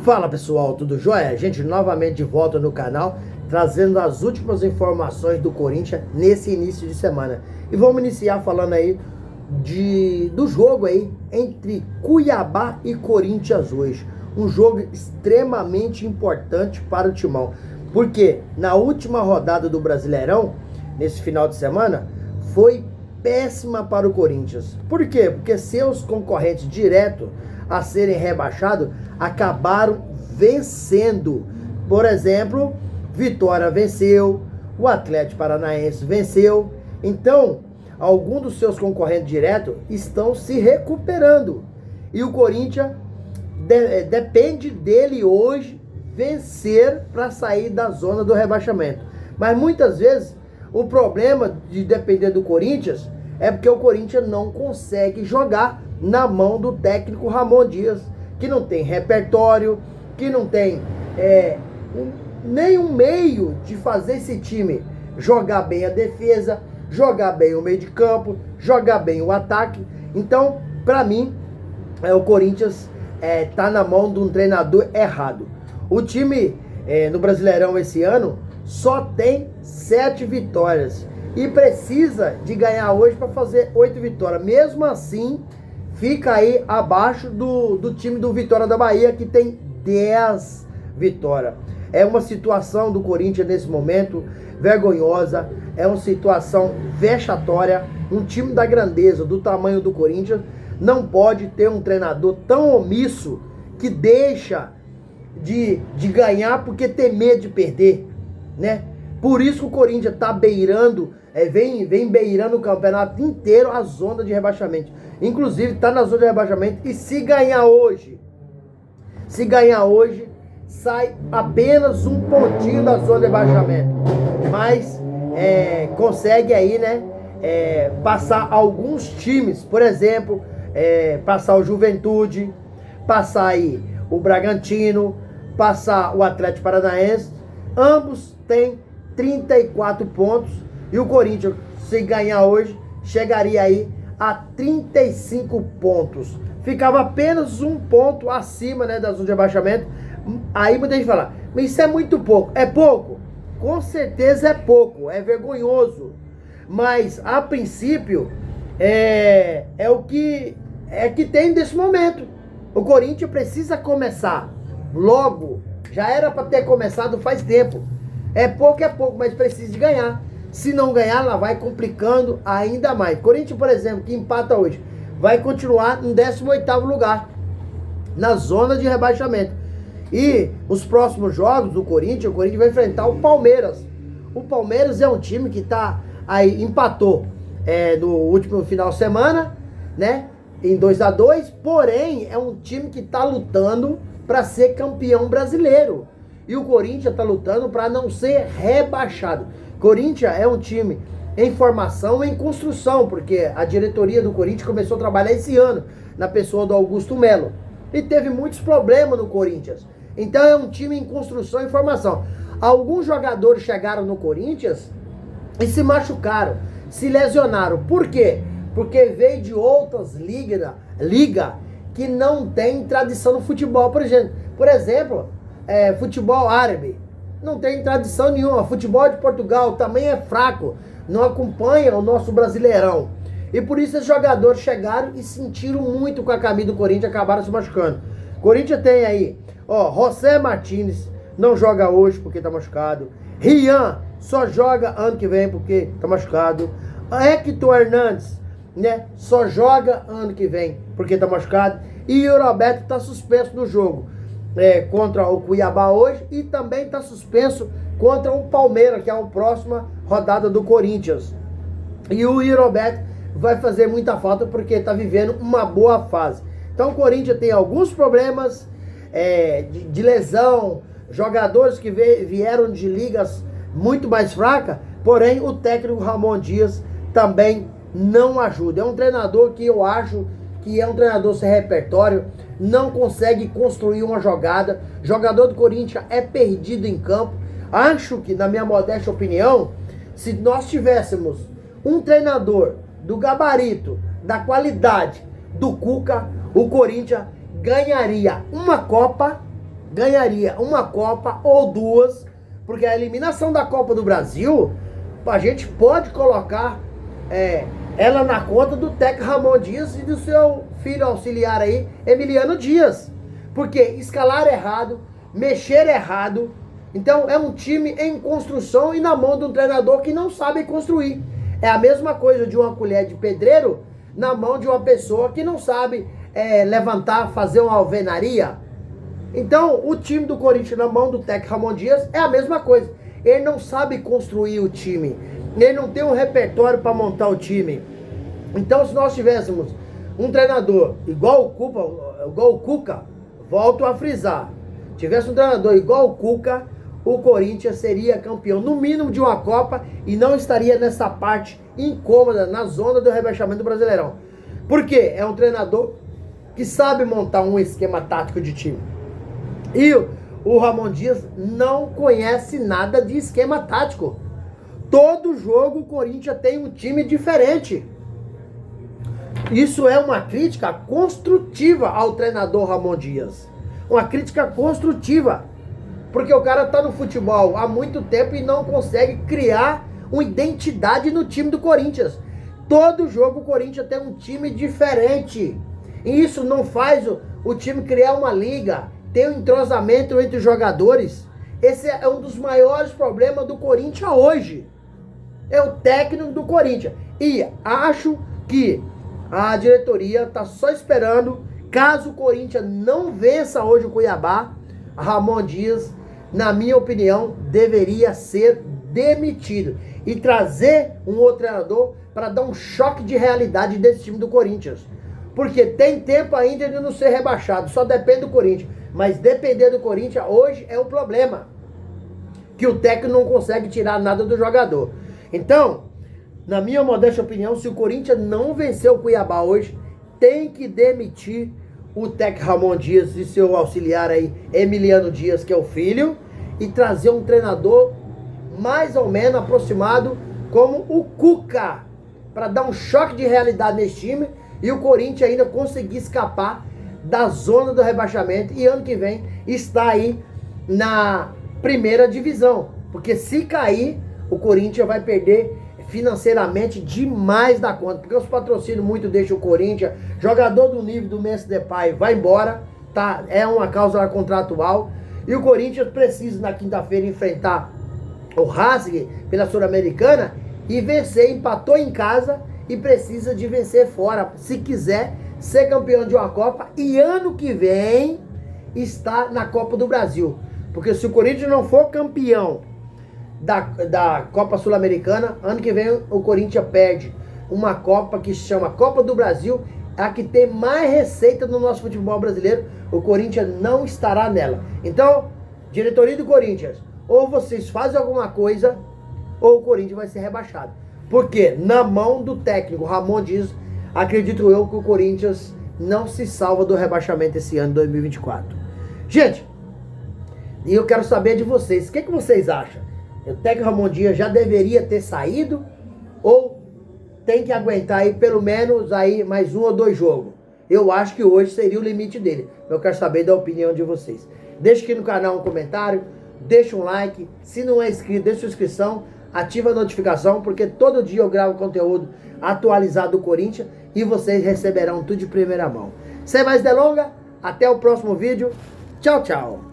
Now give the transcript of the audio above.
Fala pessoal, tudo jóia? Gente, novamente de volta no canal, trazendo as últimas informações do Corinthians nesse início de semana. E vamos iniciar falando aí do jogo aí entre Cuiabá e Corinthians hoje. Um jogo extremamente importante para o Timão. Porque na última rodada do Brasileirão, nesse final de semana, foi péssima para o Corinthians. Por quê? Porque seus concorrentes direto a serem rebaixados acabaram vencendo. Por exemplo, Vitória venceu, o Atlético Paranaense venceu. Então, alguns dos seus concorrentes diretos estão se recuperando. E o Corinthians depende dele hoje vencer para sair da zona do rebaixamento. Mas muitas vezes o problema de depender do Corinthians é porque o Corinthians não consegue jogar na mão do técnico Ramon Dias, que não tem repertório, que não tem nenhum meio de fazer esse time jogar bem a defesa, jogar bem o meio de campo, jogar bem o ataque. Então, para mim, o Corinthians tá na mão de um treinador errado. O time no Brasileirão esse ano só tem 7 vitórias e precisa de ganhar hoje para fazer 8 vitórias. Mesmo assim, fica aí abaixo do time do Vitória da Bahia, que tem 10 vitórias. É uma situação do Corinthians nesse momento vergonhosa, é uma situação vexatória. Um time da grandeza, do tamanho do Corinthians, não pode ter um treinador tão omisso que deixa de ganhar porque tem medo de perder, né? Por isso que o Corinthians tá beirando, vem beirando o campeonato inteiro a zona de rebaixamento. Inclusive tá na zona de rebaixamento, e se ganhar hoje, sai apenas um pontinho da zona de rebaixamento. Mas consegue aí, né, passar alguns times, por exemplo, passar o Juventude, passar aí o Bragantino, passar o Atlético Paranaense. Ambos têm 34 pontos e o Corinthians, se ganhar hoje, chegaria aí a 35 pontos. Ficava apenas um ponto acima, né, da zona de rebaixamento. Aí muita gente fala, mas isso é muito pouco. É pouco? Com certeza é pouco, é vergonhoso. Mas a princípio é o que tem nesse momento. O Corinthians precisa começar logo. Já era para ter começado faz tempo. É pouco, mas precisa de ganhar. Se não ganhar, ela vai complicando ainda mais. Corinthians, por exemplo, que empata hoje, vai continuar em 18º lugar, na zona de rebaixamento. E os próximos jogos do Corinthians, o Corinthians vai enfrentar o Palmeiras. O Palmeiras é um time que tá aí, empatou no último final de semana, né, em 2-2, porém é um time que tá lutando para ser campeão brasileiro. E o Corinthians tá lutando para não ser rebaixado. Corinthians é um time em formação, em construção, porque a diretoria do Corinthians começou a trabalhar esse ano, na pessoa do Augusto Melo. E teve muitos problemas no Corinthians. Então é um time em construção e formação. Alguns jogadores chegaram no Corinthians e se machucaram, se lesionaram. Por quê? Porque veio de outras ligas que não tem tradição no futebol. Por exemplo, futebol árabe. Não tem tradição nenhuma. Futebol de Portugal também é fraco. Não acompanha o nosso Brasileirão. E por isso os jogadores chegaram e sentiram muito com a camisa do Corinthians, acabaram se machucando. Corinthians tem aí, José Martínez não joga hoje porque tá machucado. Rian só joga ano que vem porque tá machucado. Hector Hernandes, né, só joga ano que vem porque tá machucado. E o Roberto tá suspenso no jogo contra o Cuiabá hoje, e também está suspenso contra o Palmeiras, que é a próxima rodada do Corinthians. E o Roberto vai fazer muita falta porque está vivendo uma boa fase. Então o Corinthians tem alguns problemas de lesão, jogadores que vieram de ligas muito mais fracas, porém o técnico Ramon Dias também não ajuda. É um treinador que eu acho que é um treinador sem repertório, não consegue construir uma jogada. Jogador do Corinthians é perdido em campo. Acho que, na minha modesta opinião, se nós tivéssemos um treinador do gabarito, da qualidade do Cuca, o Corinthians ganharia uma Copa ganharia uma Copa ou duas, porque a eliminação da Copa do Brasil, a gente pode colocar ela na conta do técnico Ramon Dias e do seu filho auxiliar aí, Emiliano Dias. Porque escalar errado, mexer errado. Então é um time em construção e na mão de um treinador que não sabe construir. É a mesma coisa de uma colher de pedreiro na mão de uma pessoa que não sabe levantar, fazer uma alvenaria. Então o time do Corinthians na mão do técnico Ramon Dias é a mesma coisa. Ele não sabe construir o time. Ele não tem um repertório para montar o time. Então se nós tivéssemos um treinador igual o Cuca, volto a frisar, tivesse um treinador igual o Cuca, o Corinthians seria campeão, no mínimo, de uma Copa e não estaria nessa parte incômoda, na zona do rebaixamento do Brasileirão. Por quê? É um treinador que sabe montar um esquema tático de time. E o Ramon Dias não conhece nada de esquema tático. Todo jogo o Corinthians tem um time diferente. Isso é uma crítica construtiva ao treinador Ramon Dias. Uma crítica construtiva. Porque o cara tá no futebol há muito tempo e não consegue criar uma identidade no time do Corinthians. Todo jogo o Corinthians tem um time diferente. E isso não faz o time criar uma liga, ter um entrosamento entre os jogadores. Esse é um dos maiores problemas do Corinthians hoje. É o técnico do Corinthians. E acho que a diretoria está só esperando, caso o Corinthians não vença hoje o Cuiabá, Ramon Dias, na minha opinião, deveria ser demitido e trazer um outro treinador para dar um choque de realidade desse time do Corinthians. Porque tem tempo ainda de não ser rebaixado, só depende do Corinthians. Mas depender do Corinthians hoje é o problema, que o técnico não consegue tirar nada do jogador. Então, na minha modesta opinião, se o Corinthians não vencer o Cuiabá hoje, tem que demitir o técnico Ramon Dias e seu auxiliar aí, Emiliano Dias, que é o filho, e trazer um treinador mais ou menos aproximado como o Cuca, para dar um choque de realidade nesse time e o Corinthians ainda conseguir escapar da zona do rebaixamento e ano que vem está aí na primeira divisão. Porque se cair, o Corinthians vai perder financeiramente demais da conta, porque os patrocínios muito deixam o Corinthians, jogador do nível do Memphis Depay vai embora, tá? É uma cláusula contratual, e o Corinthians precisa na quinta-feira enfrentar o Racing pela Sul-Americana e vencer, empatou em casa e precisa de vencer fora, se quiser ser campeão de uma Copa e ano que vem está na Copa do Brasil, porque se o Corinthians não for campeão da Copa Sul-Americana, ano que vem o Corinthians perde uma Copa que se chama Copa do Brasil, a que tem mais receita no nosso futebol brasileiro. O Corinthians não estará nela. Então, diretoria do Corinthians, ou vocês fazem alguma coisa, ou o Corinthians vai ser rebaixado. Porque na mão do técnico Ramon Dias, acredito eu que o Corinthians não se salva do rebaixamento esse ano, 2024. Gente, e eu quero saber de vocês, o que vocês acham? O técnico Ramon Dias já deveria ter saído ou tem que aguentar aí pelo menos aí mais 1 ou 2 jogos? Eu acho que hoje seria o limite dele. Eu quero saber da opinião de vocês. Deixa aqui no canal um comentário, deixa um like, se não é inscrito, deixa sua inscrição, ativa a notificação, porque todo dia eu gravo conteúdo atualizado do Corinthians e vocês receberão tudo de primeira mão. Sem mais delongas, até o próximo vídeo. Tchau, tchau.